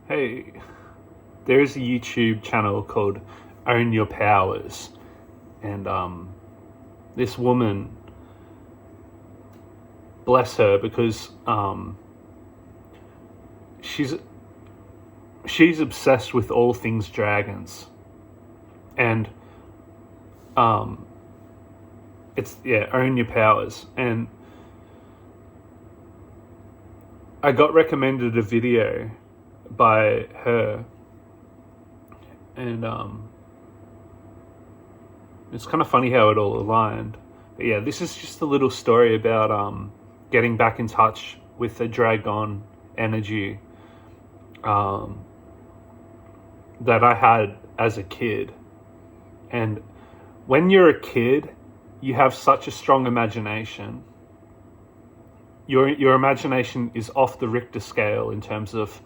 Hey, there's a YouTube channel called Own Your Powers, and this woman, bless her, because she's she's obsessed with all things dragons, and Own Your Powers, and I got recommended a video by her, and it's kind of funny how it all aligned. But yeah, this is just a little story about getting back in touch with the dragon energy that I had as a kid. And when you're a kid, you have such a strong imagination. Your imagination is off the Richter scale in terms of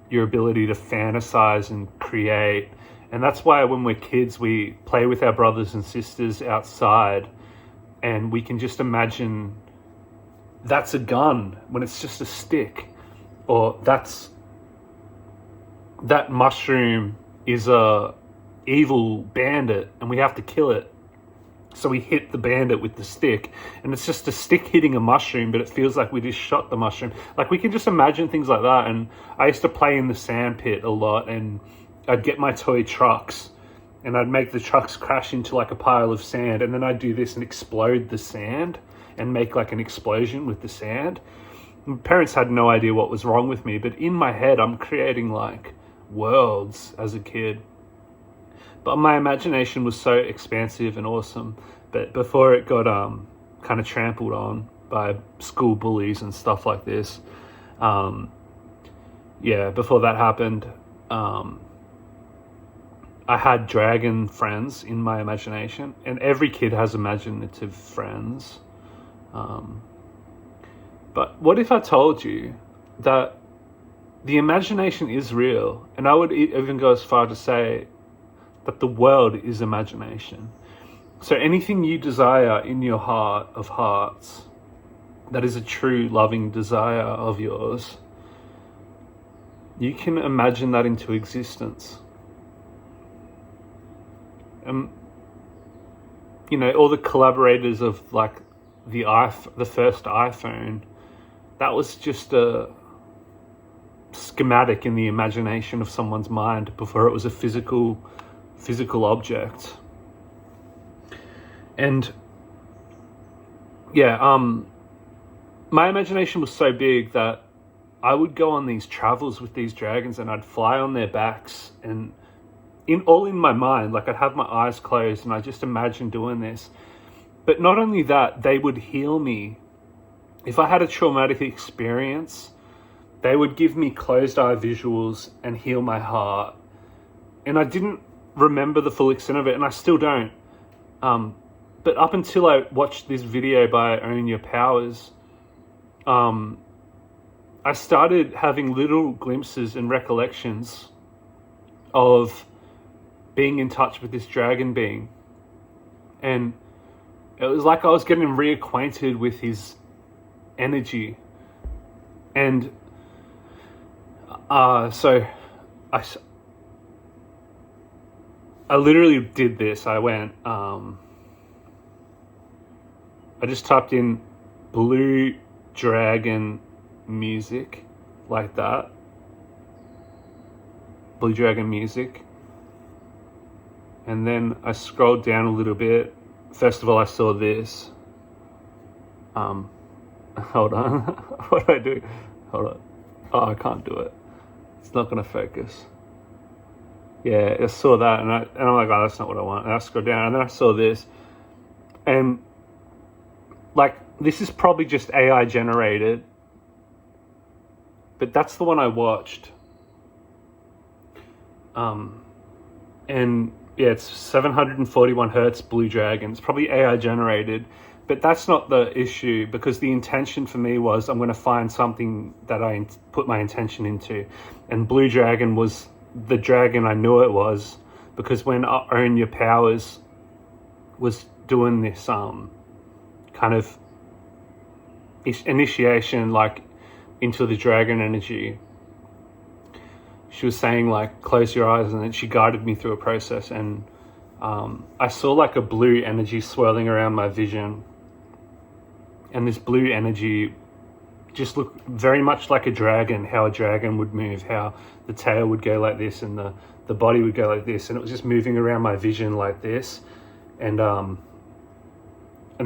your ability to fantasize and create. And that's why when we're kids, we play with our brothers and sisters outside, and we can just imagine that's a gun when it's just a stick, or that mushroom is a evil bandit and we have to kill it. So we hit the bandit with the stick, and it's just a stick hitting a mushroom, but it feels like we just shot the mushroom. Like, we can just imagine things like that. And I used to play in the sand pit a lot, and I'd get my toy trucks and I'd make the trucks crash into like a pile of sand, and then I'd do this and explode the sand and make like an explosion with the sand. My parents had no idea what was wrong with me, but in my head I'm creating like worlds as a kid. But my imagination was so expansive and awesome. But before it got kind of trampled on by school bullies and stuff like this, before that happened, I had dragon friends in my imagination, and every kid has imaginative friends. But what if I told you that the imagination is real? And I would even go as far to say that the world is imagination. So anything you desire in your heart of hearts, that is a true loving desire of yours, you can imagine that into existence. All the collaborators of like the first iPhone, that was just a schematic in the imagination of someone's mind before it was a physical object. And my imagination was so big that I would go on these travels with these dragons, and I'd fly on their backs, and in my mind, like I'd have my eyes closed and I just imagine doing this. But not only that, they would heal me. If I had a traumatic experience, they would give me closed eye visuals and heal my heart. And I didn't remember the full extent of it, and I still don't. But up until I watched this video by Own Your Powers, I started having little glimpses and recollections of being in touch with this dragon being. And it was like I was getting reacquainted with his energy. And so I literally did this. I went, I just typed in Blue Dragon music, like that. Blue Dragon music. And then I scrolled down a little bit. First of all, I saw this. Hold on. What do I do? Hold on. Oh, I can't do it. It's not going to focus. Yeah, I saw that, and I'm like, oh, that's not what I want. And I scrolled down, and then I saw this. And like, this is probably just AI generated, but that's the one I watched. And yeah, it's 741 hertz Blue Dragon. It's probably AI generated, but that's not the issue, because the intention for me was I'm going to find something that I put my intention into. And Blue Dragon was the dragon I knew it was, because when Own Your Powers was doing this kind of initiation, like into the dragon energy, she was saying like, close your eyes, and then she guided me through a process, and I saw like a blue energy swirling around my vision, and this blue energy just looked very much like a dragon, how a dragon would move, how the tail would go like this and the body would go like this, and it was just moving around my vision like this. And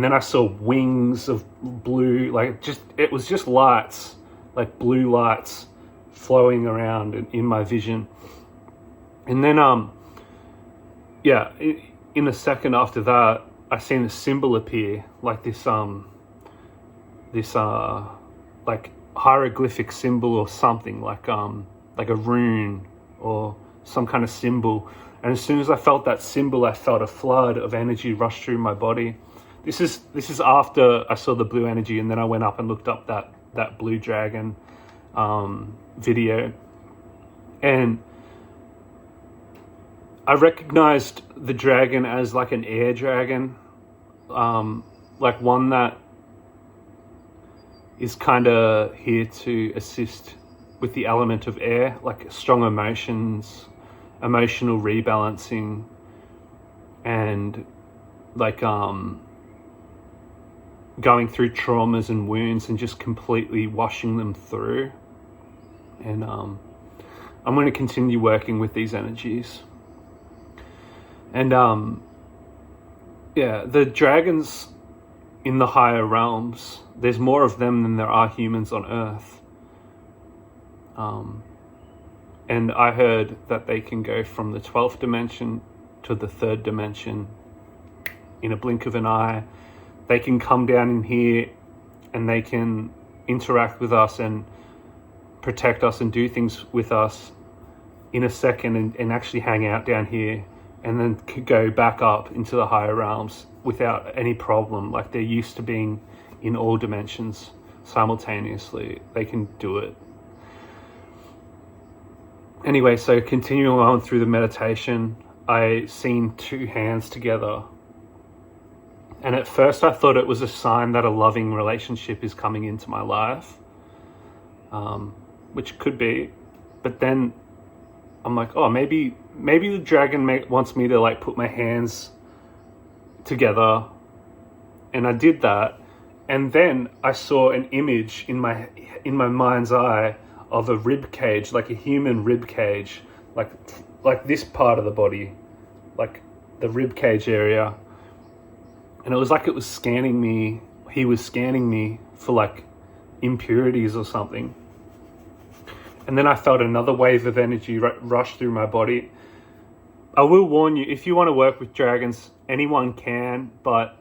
then I saw wings of blue, like it was just lights, like blue lights flowing around in my vision. And then in a second after that, I seen a symbol appear, like this like hieroglyphic symbol or something, like a rune or some kind of symbol. And as soon as I felt that symbol, I felt a flood of energy rush through my body. This is after I saw the blue energy, and then I went up and looked up that blue dragon video, and I recognized the dragon as like an air dragon, like one that is kind of here to assist with the element of air, like strong emotions, emotional rebalancing, and like going through traumas and wounds and just completely washing them through. And I'm going to continue working with these energies. And the dragons in the higher realms, there's more of them than there are humans on Earth. And I heard that they can go from the 12th dimension to the 3rd dimension in a blink of an eye. They can come down in here and they can interact with us and protect us and do things with us in a second, and actually hang out down here, and then could go back up into the higher realms without any problem. Like they're used to being in all dimensions simultaneously. They can do it. Anyway, so continuing on through the meditation, I seen 2 hands together. And at first I thought it was a sign that a loving relationship is coming into my life, which could be. But then I'm like, oh, maybe the dragon wants me to like put my hands together. And I did that. And then I saw an image in my mind's eye of a rib cage, like a human rib cage, like this part of the body, like the rib cage area. And it was like it was scanning me. He was scanning me for like impurities or something. And then I felt another wave of energy rush through my body. I will warn you, if you want to work with dragons, anyone can, but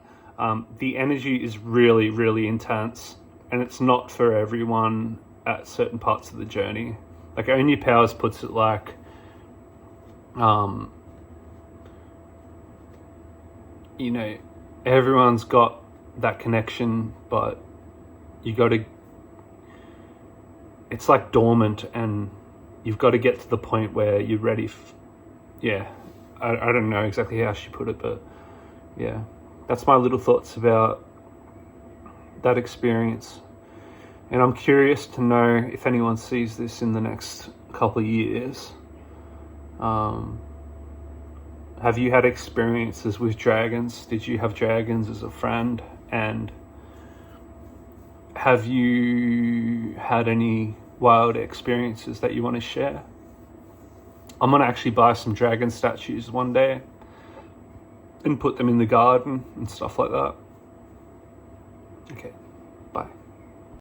the energy is really, really intense, and it's not for everyone at certain parts of the journey. Like Only Powers puts it like, everyone's got that connection, but you got to, it's like dormant, and you've got to get to the point where you're ready. I don't know exactly how she put it, but yeah, that's my little thoughts about that experience. And I'm curious to know if anyone sees this in the next couple of years. Have you had experiences with dragons? Did you have dragons as a friend? And have you had any wild experiences that you want to share? I'm going to actually buy some dragon statues one day and put them in the garden and stuff like that. Okay.